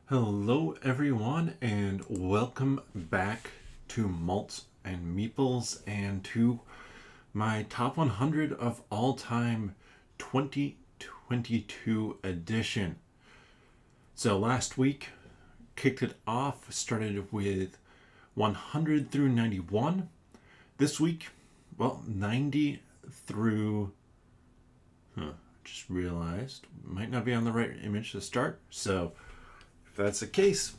Hello, everyone, and welcome back to Malts and Meeples and to my top 100 of all time 2022 edition. So, last week kicked it off, started with 100 through 91. This week, 90 through. Just realized might not be on the right image to start, so if that's the case,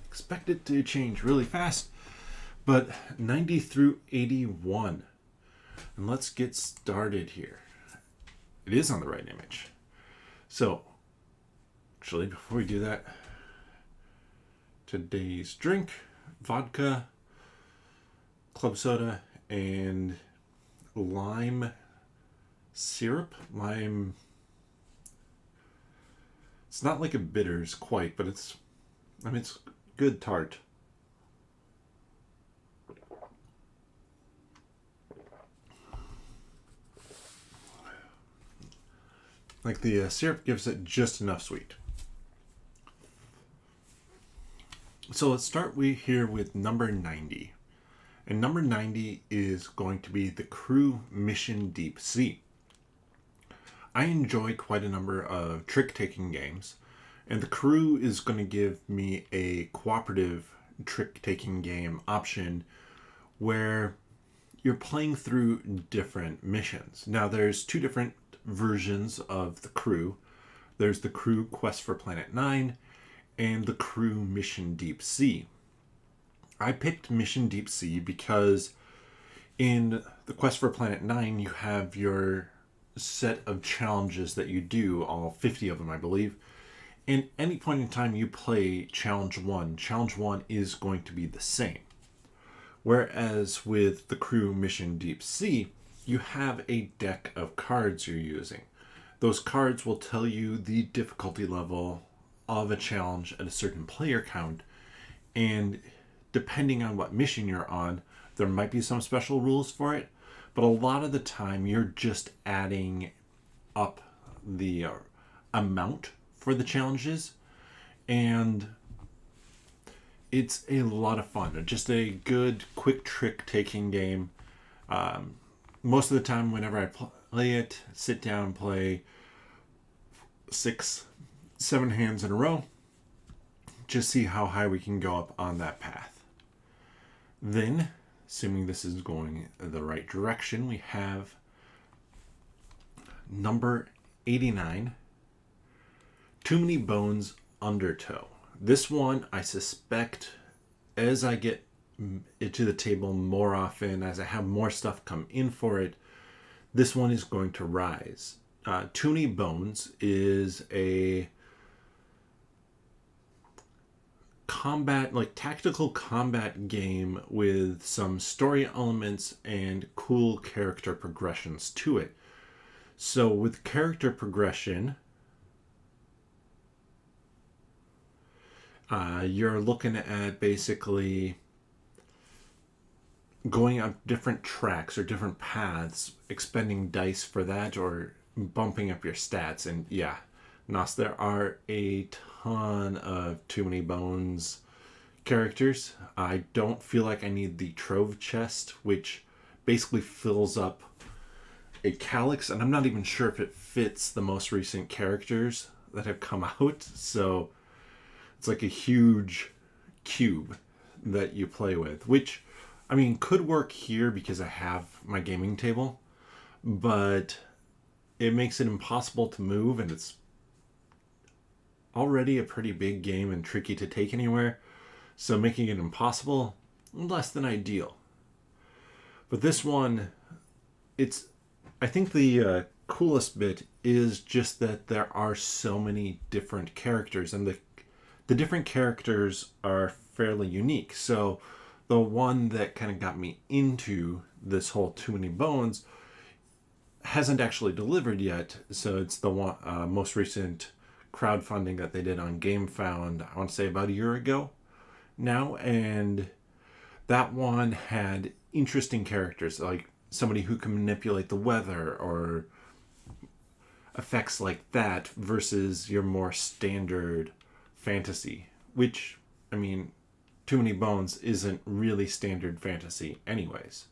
expect it to change really fast. But 90 through 81. And let's get started here. It is on the right image. So, actually, before we do that, today's drink, vodka, club soda, and lime syrup. It's not like a bitters quite, but it's good tart. Like the syrup gives it just enough sweet. So let's start here with number 90. And number 90 is going to be the Crew Mission Deep Sea. I enjoy quite a number of trick-taking games, and the Crew is going to give me a cooperative trick-taking game option where you're playing through different missions. Now, there's two different versions of the Crew. There's the Crew Quest for Planet 9 and the Crew Mission Deep Sea. I picked Mission Deep Sea because in the Quest for Planet 9, you have your set of challenges that you do, all 50 of them, I believe. And any point in time you play challenge one is going to be the same. Whereas with the Crew Mission Deep Sea, you have a deck of cards you're using. Those cards will tell you the difficulty level of a challenge at a certain player count, and depending on what mission you're on, there might be some special rules for it, but a lot of the time you're just adding up the amount for the challenges, and it's a lot of fun. Just a good, quick trick-taking game. Most of the time, whenever I play it, sit down, play 6, 7 hands in a row, just see how high we can go up on that path. Then, assuming this is going the right direction, we have number 89, Too Many Bones Undertow. This one, I suspect, as I get it to the table more often, as I have more stuff come in for it, this one is going to rise. Too Many Bones is a tactical combat game with some story elements and cool character progressions to it. So with character progression, you're looking at basically going up different tracks or different paths, expending dice for that, or bumping up your stats. And yeah, Nos, there are a ton of Too Many Bones characters. I don't feel like I need the Trove chest, which basically fills up a calyx, and I'm not even sure if it fits the most recent characters that have come out. So it's like a huge cube that you play with, which, I mean, could work here because I have my gaming table, but it makes it impossible to move, and it's already a pretty big game and tricky to take anywhere, so making it impossible, less than ideal. But this one, I think the coolest bit is just that there are so many different characters, and the different characters are fairly unique. So the one that kind of got me into this whole Too Many Bones hasn't actually delivered yet, so it's the one most recent crowdfunding that they did on GameFound, I want to say about a year ago now, and that one had interesting characters, like somebody who can manipulate the weather or effects like that, versus your more standard fantasy, which, I mean, Too Many Bones isn't really standard fantasy anyways.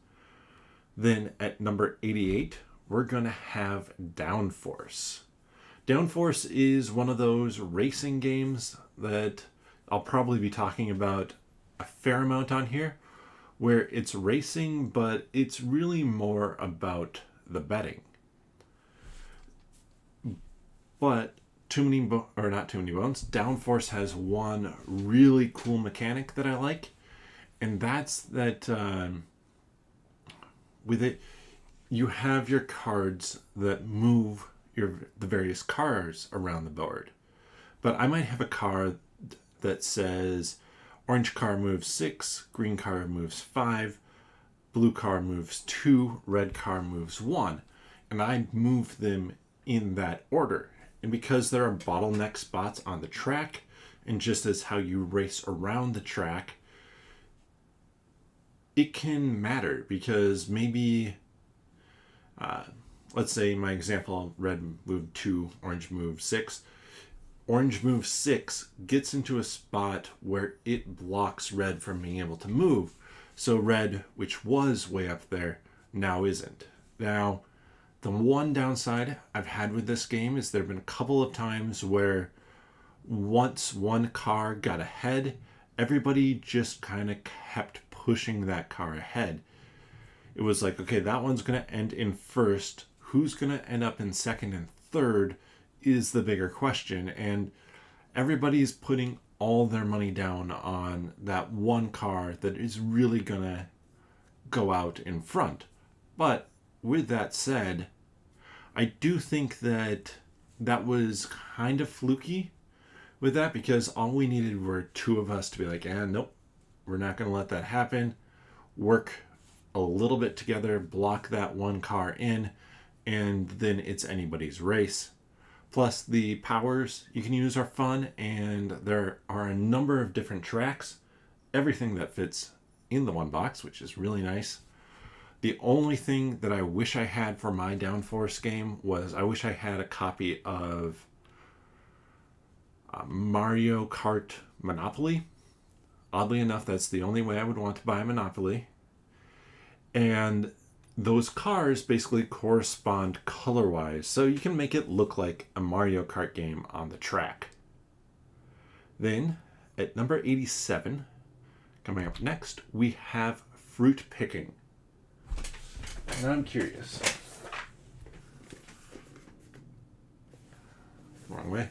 Then at number 88, we're going to have Downforce. Downforce is one of those racing games that I'll probably be talking about a fair amount on here, where it's racing, but it's really more about the betting. But not Too Many Bones, Downforce has one really cool mechanic that I like, and that's that with it, you have your cards that move the various cars around the board. But I might have a card that says orange car moves 6, green car moves 5, blue car moves 2, red car moves 1. And I move them in that order. And because there are bottleneck spots on the track, and just as how you race around the track, it can matter because maybe, let's say my example, red moved 2, orange moved 6. Orange move 6 gets into a spot where it blocks red from being able to move. So red, which was way up there, now isn't. Now, the one downside I've had with this game is there have been a couple of times where once one car got ahead, everybody just kind of kept pushing that car ahead. It was like, okay, that one's going to end in first. Who's going to end up in second and third is the bigger question. And everybody's putting all their money down on that one car that is really going to go out in front. But with that said, I do think that was kind of fluky with that, because all we needed were two of us to be like, nope, we're not going to let that happen. Work a little bit together, block that one car in, and then it's anybody's race. Plus, the powers you can use are fun, and there are a number of different tracks. Everything that fits in the one box, which is really nice. The only thing that I wish I had for my Downforce game was I wish I had a copy of Mario Kart Monopoly. Oddly enough, that's the only way I would want to buy Monopoly. And those cars basically correspond color-wise, so you can make it look like a Mario Kart game on the track. Then, at number 87, coming up next, we have Fruit Picking. And I'm curious. Wrong way.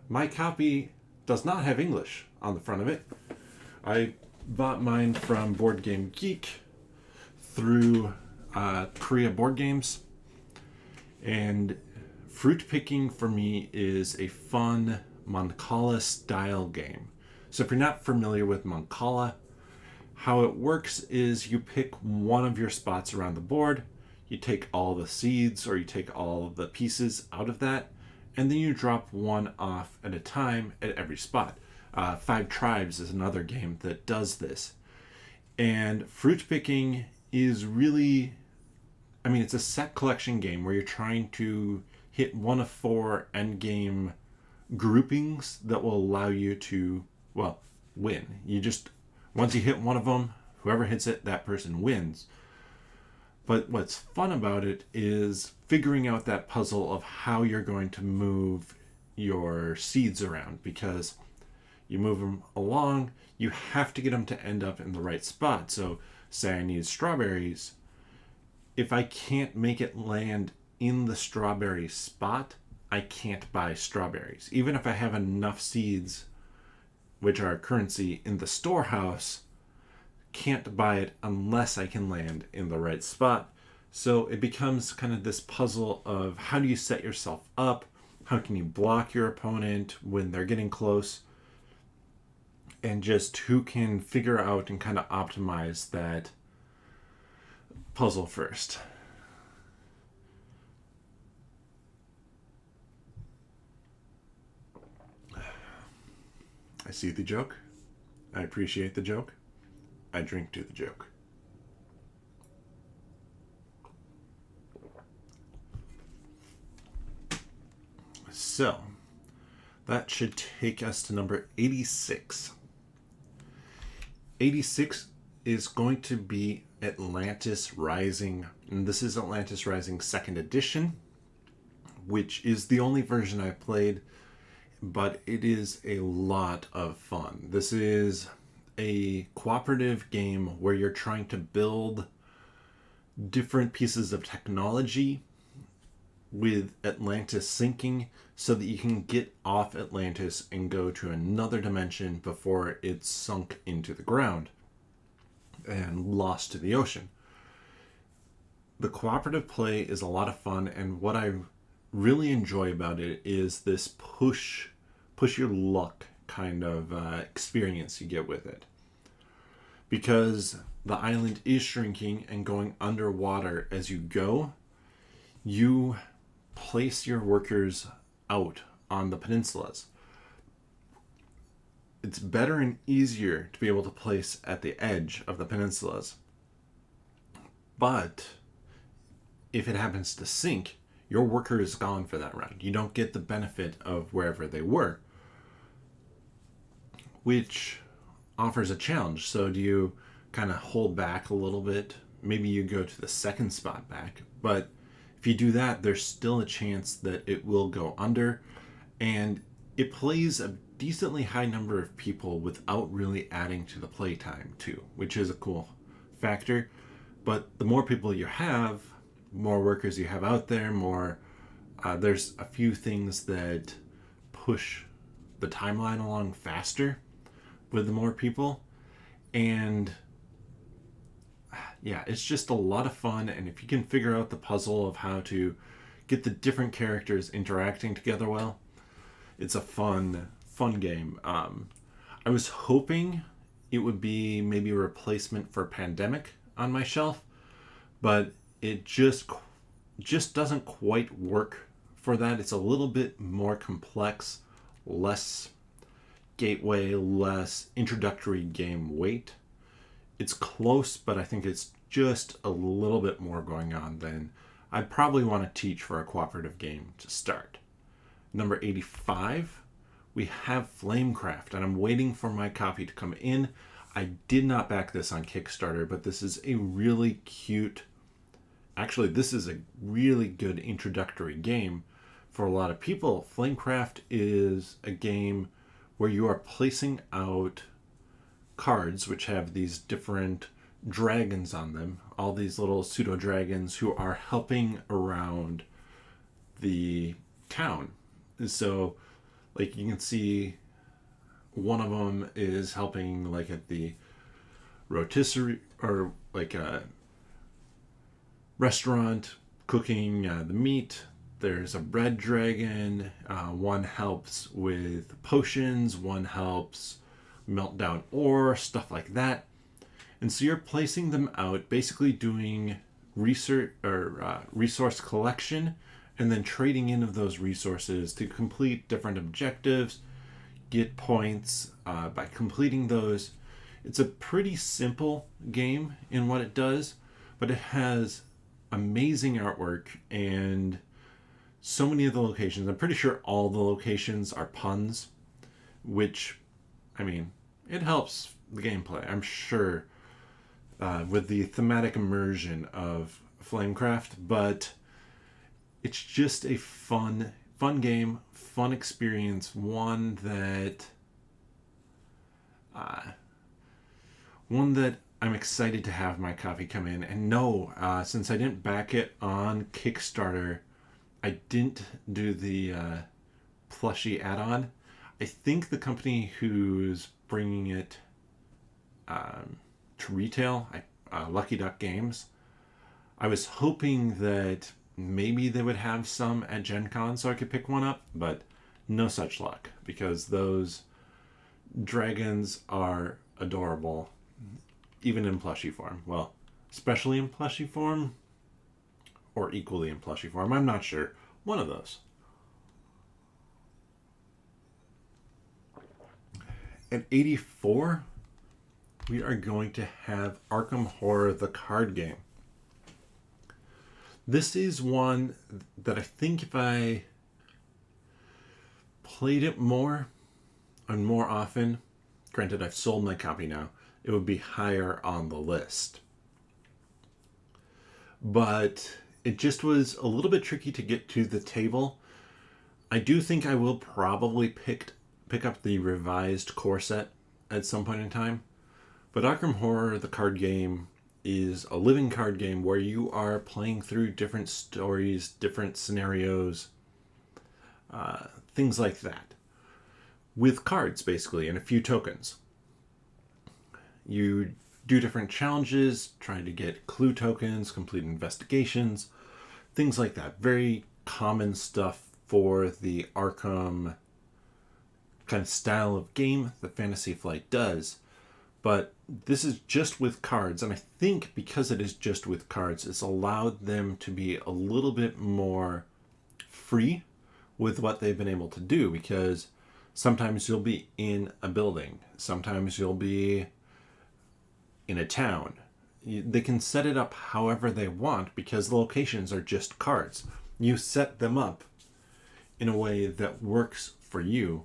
My copy does not have English on the front of it. I bought mine from Board Game Geek through Korea Board Games. And Fruit Picking for me is a fun Mancala style game. So if you're not familiar with Mancala, how it works is you pick one of your spots around the board, you take all the seeds or you take all the pieces out of that, and then you drop one off at a time at every spot. Five Tribes is another game that does this. And Fruit Picking is really, it's a set collection game where you're trying to hit one of 4 endgame groupings that will allow you to, win. Once you hit one of them, whoever hits it, that person wins. But what's fun about it is figuring out that puzzle of how you're going to move your seeds around, because you move them along, you have to get them to end up in the right spot. So say I need strawberries. If I can't make it land in the strawberry spot, I can't buy strawberries. Even if I have enough seeds, which are currency in the storehouse, can't buy it unless I can land in the right spot. So it becomes kind of this puzzle of how do you set yourself up? How can you block your opponent when they're getting close? And just who can figure out and kind of optimize that puzzle first. I see the joke. I appreciate the joke. I drink to the joke. So, That should take us to number 86. 86 is going to be Atlantis Rising. And this is Atlantis Rising 2nd Edition, which is the only version I've played, but it is a lot of fun. This is a cooperative game where you're trying to build different pieces of technology with Atlantis sinking so that you can get off Atlantis and go to another dimension before it's sunk into the ground and lost to the ocean. The cooperative play is a lot of fun, and what I really enjoy about it is this push your luck kind of experience you get with it. Because the island is shrinking and going underwater as you go, you place your workers out on the peninsulas. It's better and easier to be able to place at the edge of the peninsulas. But if it happens to sink, your worker is gone for that round. You don't get the benefit of wherever they were, which offers a challenge. So do you kind of hold back a little bit? Maybe you go to the second spot back, but if you do that, there's still a chance that it will go under, and it plays a decently high number of people without really adding to the playtime too, which is a cool factor. But the more people you have, more workers you have out there, more there's a few things that push the timeline along faster with the more people. And yeah, it's just a lot of fun. And if you can figure out the puzzle of how to get the different characters interacting together well, it's a fun game. I was hoping it would be maybe a replacement for Pandemic on my shelf, but it just doesn't quite work for that. It's a little bit more complex, less gateway, less introductory game weight. It's close, but I think it's just a little bit more going on than I'd probably want to teach for a cooperative game to start. Number 85, we have Flamecraft, and I'm waiting for my copy to come in. I did not back this on Kickstarter, but this is a really cute, actually this is a really good introductory game for a lot of people. Flamecraft is a game where you are placing out cards which have these different dragons on them, all these little pseudo dragons who are helping around the town. So like you can see one of them is helping like at the rotisserie or like a restaurant cooking the meat. There's a red dragon. One helps with potions, one helps melt down ore, stuff like that. And so you're placing them out, basically doing research or resource collection, and then trading in of those resources to complete different objectives, get points by completing those. It's a pretty simple game in what it does, but it has amazing artwork and so many of the locations. I'm pretty sure all the locations are puns, which, I mean, it helps the gameplay, I'm sure, with the thematic immersion of Flamecraft, but it's just a fun game, fun experience, one that I'm excited to have my copy come in. And no, since I didn't back it on Kickstarter, I didn't do the plushie add-on. I think the company who's bringing it to retail, Lucky Duck Games, I was hoping that maybe they would have some at Gen Con so I could pick one up, but no such luck, because those dragons are adorable, even in plushie form. Well, especially in plushie form, or equally in plushie form, I'm not sure. One of those. At 84, we are going to have Arkham Horror, the card game. This is one that I think if I played it more and more often, granted I've sold my copy now, it would be higher on the list. But it just was a little bit tricky to get to the table. I do think I will probably pick up the revised core set at some point in time. But Arkham Horror, the card game, is a living card game where you are playing through different stories, different scenarios, things like that. With cards, basically, and a few tokens. You do different challenges, trying to get clue tokens, complete investigations, things like that. Very common stuff for the Arkham kind of style of game that Fantasy Flight does. But this is just with cards, and I think because it is just with cards, it's allowed them to be a little bit more free with what they've been able to do, because sometimes you'll be in a building, sometimes you'll be in a town. They can set it up however they want because the locations are just cards. You set them up in a way that works for you.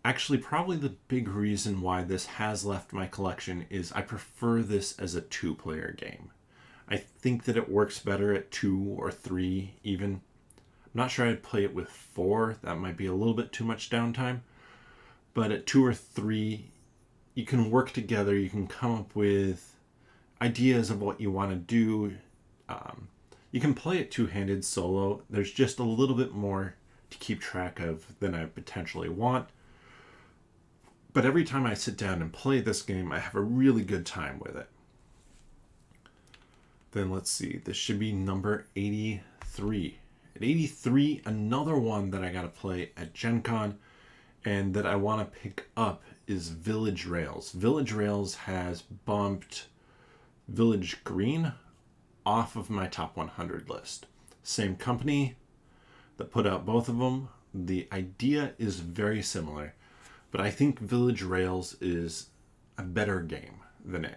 Actually, probably the big reason why this has left my collection is I prefer this as a 2-player game. I think that it works better at 2 or 3 even. I'm not sure I'd play it with 4. That might be a little bit too much downtime. But at 2 or 3, you can work together. You can come up with ideas of what you want to do. You can play it two-handed solo. There's just a little bit more to keep track of than I potentially want. But every time I sit down and play this game, I have a really good time with it. Then let's see. This should be number 83. At 83, another one that I got to play at Gen Con and that I want to pick up is Village Rails. Village Rails has bumped Village Green off of my top 100 list. Same company that put out both of them. The idea is very similar, but I think Village Rails is a better game than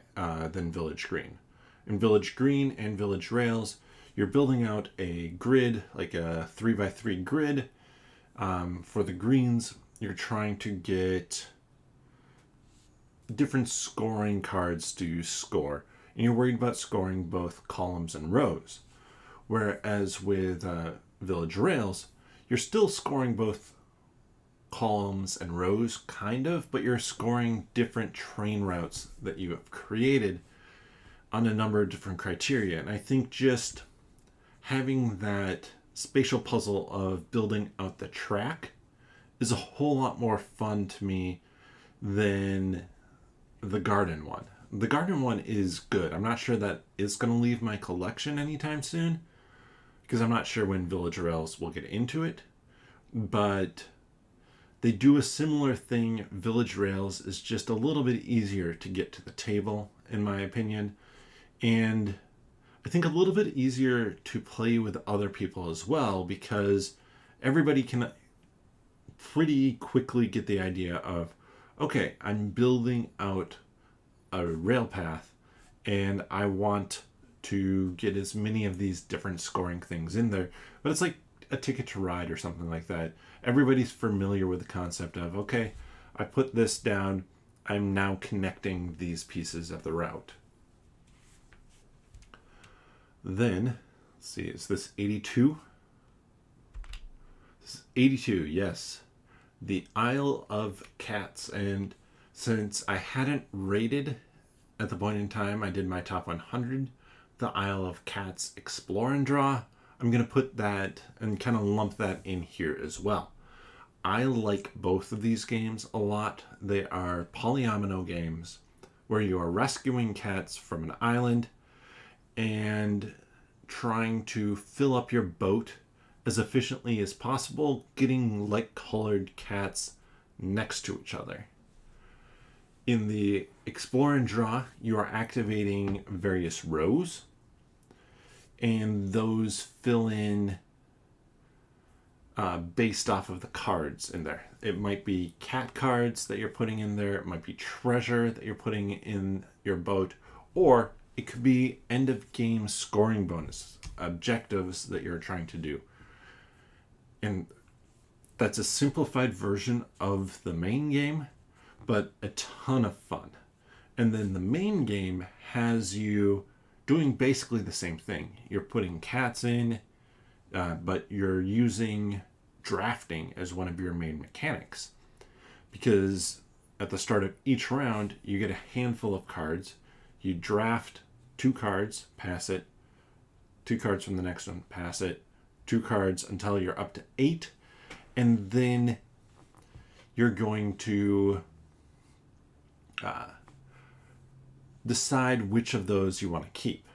Village Green. In Village Green and Village Rails, you're building out a grid, like a 3x3 grid. For the greens, you're trying to get different scoring cards to score. And you're worried about scoring both columns and rows. Whereas with Village Rails, you're still scoring both columns and rows, kind of, but you're scoring different train routes that you have created on a number of different criteria. And I think just having that spatial puzzle of building out the track is a whole lot more fun to me than the garden one. The garden one is good. I'm not sure that is going to leave my collection anytime soon, because I'm not sure when Village Rails will get into it. But they do a similar thing. Village Rails is just a little bit easier to get to the table, in my opinion. And I think a little bit easier to play with other people as well, because everybody can pretty quickly get the idea of, okay, I'm building out a rail path and I want to get as many of these different scoring things in there. But it's like a Ticket to Ride or something like that. Everybody's familiar with the concept of, okay, I put this down, I'm now connecting these pieces of the route. Then, let's see, is this 82? This is 82, yes. The Isle of Cats. And since I hadn't rated at the point in time I did my top 100, the Isle of Cats Explore and Draw, I'm going to put that and kind of lump that in here as well. I like both of these games a lot. They are polyomino games where you are rescuing cats from an island and trying to fill up your boat as efficiently as possible, getting light-colored cats next to each other. In the Explore and Draw, you are activating various rows, and those fill in based off of the cards in there. It might be cat cards that you're putting in there, it might be treasure that you're putting in your boat, or it could be end of game scoring bonus objectives that you're trying to do. And that's a simplified version of the main game, but a ton of fun. And then the main game has you doing basically the same thing. You're putting cats in, but you're using drafting as one of your main mechanics. Because at the start of each round, you get a handful of cards. You draft 2 cards, pass it. 2 cards from the next one, pass it. 2 cards until you're up to 8. And then you're going to decide which of those you want to keep.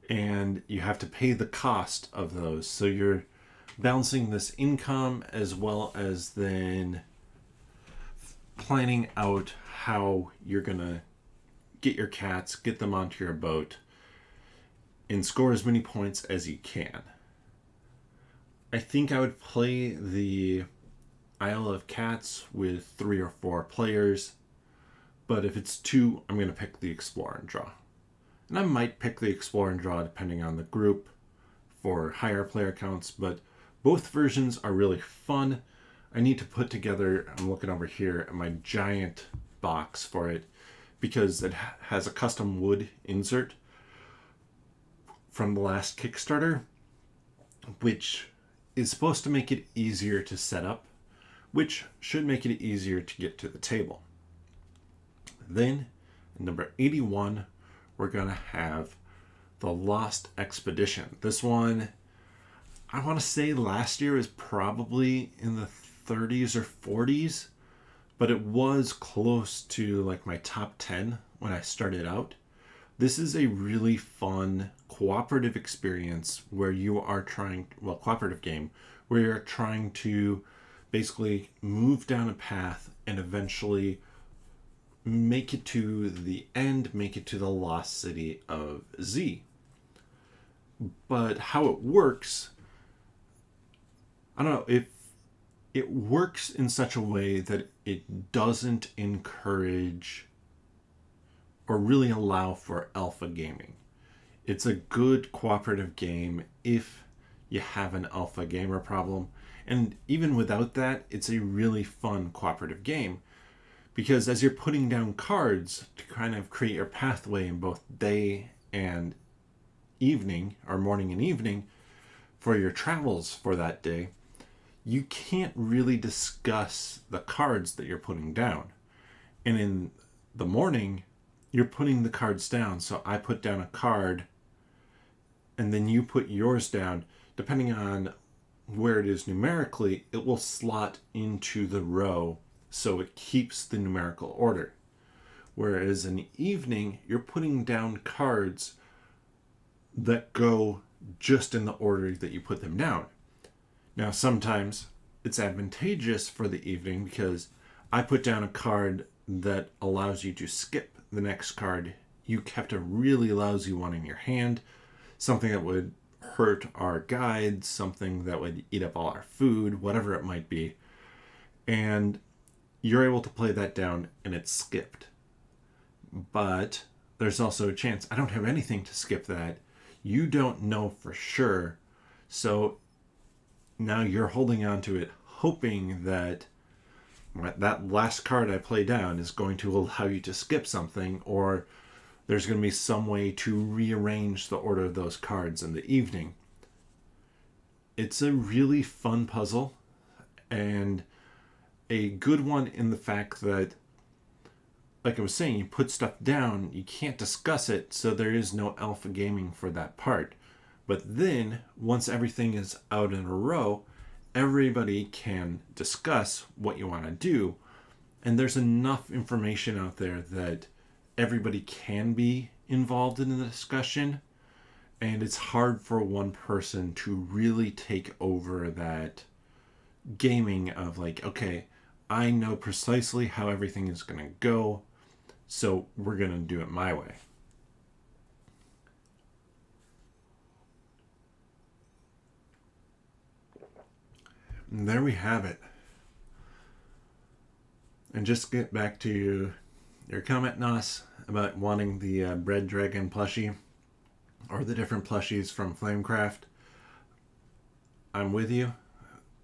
And you have to pay the cost of those. So you're balancing this income as well as then planning out how you're going to get your cats, get them onto your boat, and score as many points as you can. I think I would play the Isle of Cats with 3 or 4 players, but if it's 2, I'm going to pick the Explore and Draw. And I might pick the Explore and Draw depending on the group for higher player counts, but both versions are really fun. I need to put together, I'm looking over here at my giant box for it, because it has a custom wood insert from the last Kickstarter, which is supposed to make it easier to set up, which should make it easier to get to the table. Then, number 81, we're going to have the Lost Expedition. This one, I want to say last year was probably in the 30s or 40s, but it was close to like my top 10 when I started out. This is a really fun cooperative experience where you are cooperative game, where you're trying to basically move down a path and eventually make it to the end, make it to the lost city of Z. But how it works, I don't know, if it works in such a way that it doesn't encourage or really allow for alpha gaming. It's a good cooperative game if you have an alpha gamer problem. And even without that, it's a really fun cooperative game, because as you're putting down cards to kind of create your pathway in both day and evening, or morning and evening, for your travels for that day, you can't really discuss the cards that you're putting down. And in the morning, you're putting the cards down. So I put down a card, and then you put yours down. Depending on where it is numerically, it will slot into the row so it keeps the numerical order. Whereas in the evening, you're putting down cards that go just in the order that you put them down. Now, sometimes it's advantageous for the evening because I put down a card that allows you to skip the next card. You kept a really lousy one in your hand, something that would hurt our guides, something that would eat up all our food, whatever it might be. And you're able to play that down and it's skipped. But there's also a chance I don't have anything to skip that. You don't know for sure. So now you're holding on to it, hoping that that last card I play down is going to allow you to skip something, or there's going to be some way to rearrange the order of those cards in the evening. It's a really fun puzzle, and a good one in the fact that, like I was saying, you put stuff down, you can't discuss it, so there is no alpha gaming for that part. But then, once everything is out in a row, everybody can discuss what you want to do, and there's enough information out there that everybody can be involved in the discussion, and it's hard for one person to really take over that gaming of like, okay, I know precisely how everything is going to go, so we're going to do it my way. And there we have it. And just get back to your comment, Nos, about wanting the Bread Dragon plushie or the different plushies from Flamecraft. I'm with you.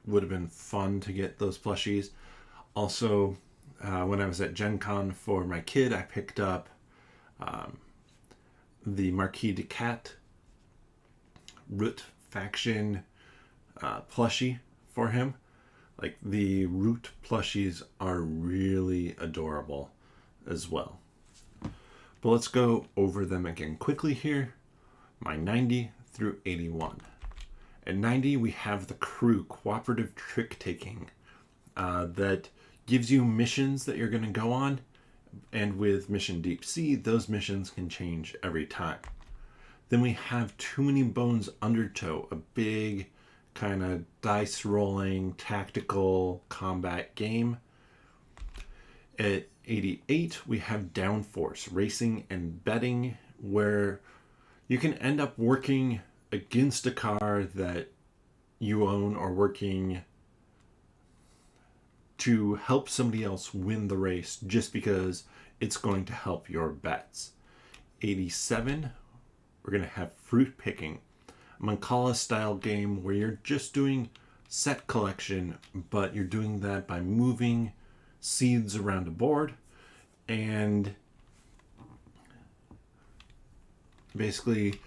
would have been fun to get those plushies. Also, when I was at Gen Con for my kid, I picked up the Marquis de Cat Root faction plushie for him. Like, the Root plushies are really adorable as well. But let's go over them again quickly here. My 90 through 81. At 90, we have the Crew cooperative trick taking that gives you missions that you're going to go on. And with Mission Deep Sea, those missions can change every time. Then we have Too Many Bones Undertow, a big kind of dice rolling tactical combat game. At 88, we have Downforce, racing and betting, where you can end up working against a car that you own or working to help somebody else win the race just because it's going to help your bets. 87, we're going to have Fruit Picking, a Mancala style game where you're just doing set collection, but you're doing that by moving seeds around a board and basically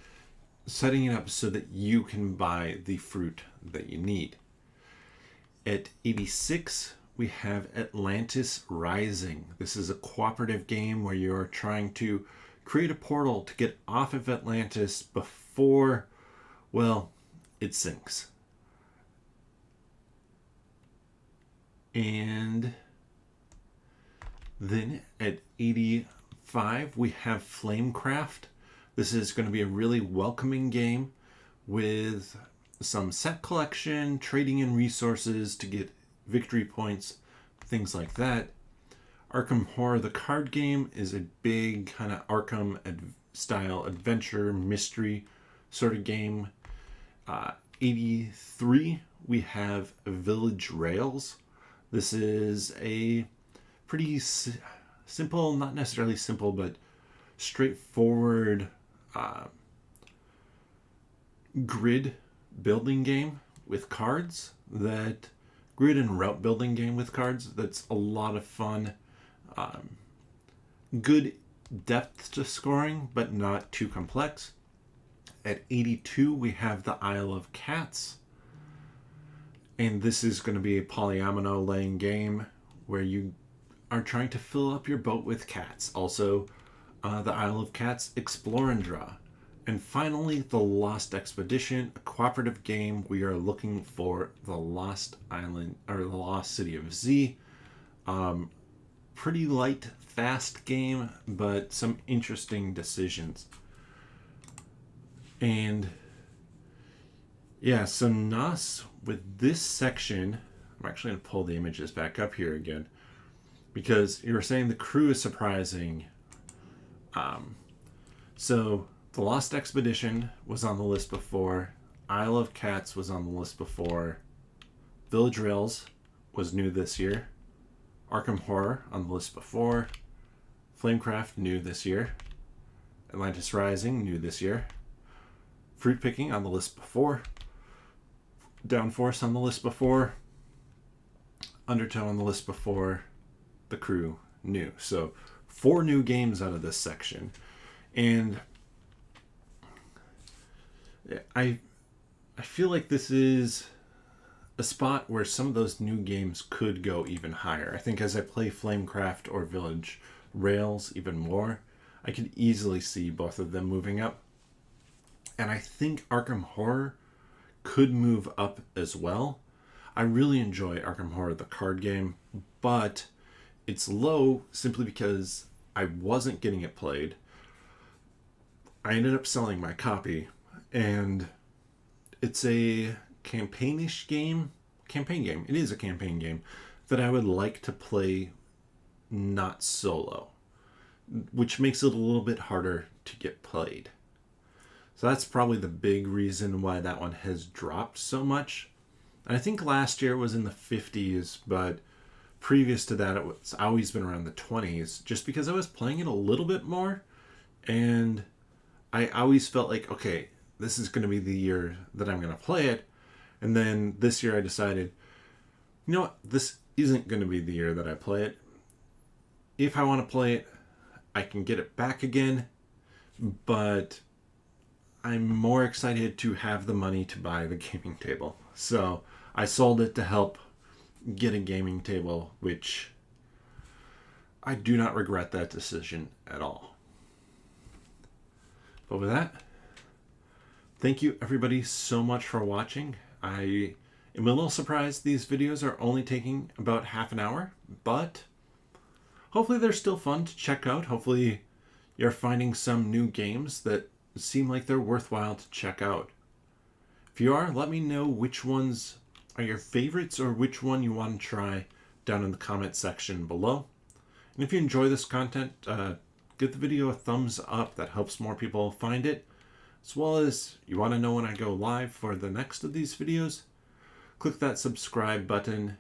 setting it up so that you can buy the fruit that you need. At 86, we have Atlantis Rising. This is a cooperative game where you're trying to create a portal to get off of Atlantis before, well, it sinks. And then at 85, we have Flamecraft. This is going to be a really welcoming game with some set collection, trading in resources to get victory points, things like that. Arkham Horror, the card game, is a big kind of Arkham style adventure mystery sort of game. 83, we have Village Rails. This is a pretty simple, not necessarily simple, but straightforward grid building game with cards, that grid and route building game with cards that's a lot of fun. Good depth to scoring, but not too complex. At 82, we have the Isle of Cats. And this is going to be a polyomino laying game where you are trying to fill up your boat with cats. Also, the Isle of Cats Explore and Draw. And finally, The Lost Expedition, a cooperative game. We are looking for the Lost Island, or the Lost City of Z. Pretty light, fast game, but some interesting decisions. And yeah, so Nas, with this section, I'm actually going to pull the images back up here again, because you were saying the crew is surprising. So the Lost Expedition was on the list before. Isle of Cats was on the list before. Village Rails was new this year. Arkham Horror on the list before. Flamecraft new this year. Atlantis Rising new this year. Fruit Picking on the list before. Downforce on the list before. Undertow on the list before. The Crew new. So 4 new games out of this section. And I feel like this is a spot where some of those new games could go even higher. I think as I play Flamecraft or Village Rails even more, I could easily see both of them moving up. And I think Arkham Horror could move up as well. I really enjoy Arkham Horror, the card game, but it's low simply because I wasn't getting it played. I ended up selling my copy, and it's a campaign game. It is a campaign game that I would like to play not solo, which makes it a little bit harder to get played. So that's probably the big reason why that one has dropped so much. And I think last year it was in the 50s, but previous to that it's always been around the 20s, just because I was playing it a little bit more, and I always felt like, okay, this is going to be the year that I'm going to play it. And then this year I decided, You know what? This isn't going to be the year that I play it. If I want to play it, I can get it back again, but I'm more excited to have the money to buy the gaming table. So I sold it to help get a gaming table, which I do not regret that decision at all. But with that, thank you everybody so much for watching. I am a little surprised these videos are only taking about half an hour, but hopefully they're still fun to check out. Hopefully you're finding some new games that seem like they're worthwhile to check out. If you are, let me know which ones are your favorites or which one you want to try down in the comment section below. And if you enjoy this content, give the video a thumbs up. That helps more people find it. As well as you want to know when I go live for the next of these videos, click that subscribe button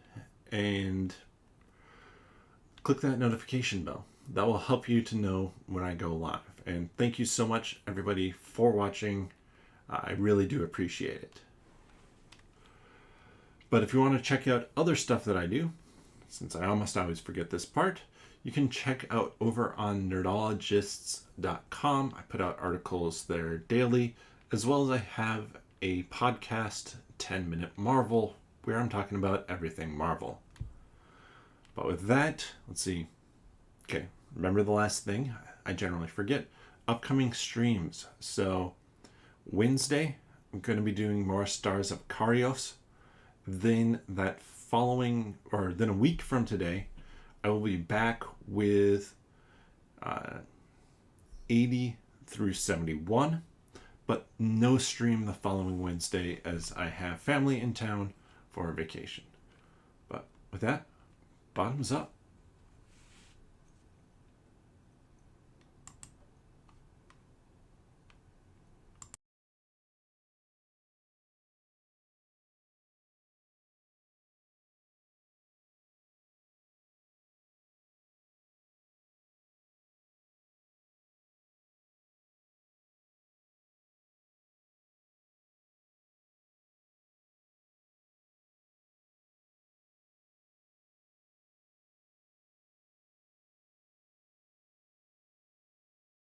and click that notification bell. That will help you to know when I go live. And thank you so much, everybody, for watching. I really do appreciate it. But if you want to check out other stuff that I do, since I almost always forget this part, you can check out over on nerdologists.com. I put out articles there daily, as well as I have a podcast, 10-Minute Marvel, where I'm talking about everything Marvel. But with that, let's see. Okay, remember the last thing? I generally forget. Upcoming streams. So Wednesday, I'm going to be doing more Stars of Karios. Then then a week from today, I will be back with 80 through 71, but no stream the following Wednesday as I have family in town for a vacation. But with that, bottoms up.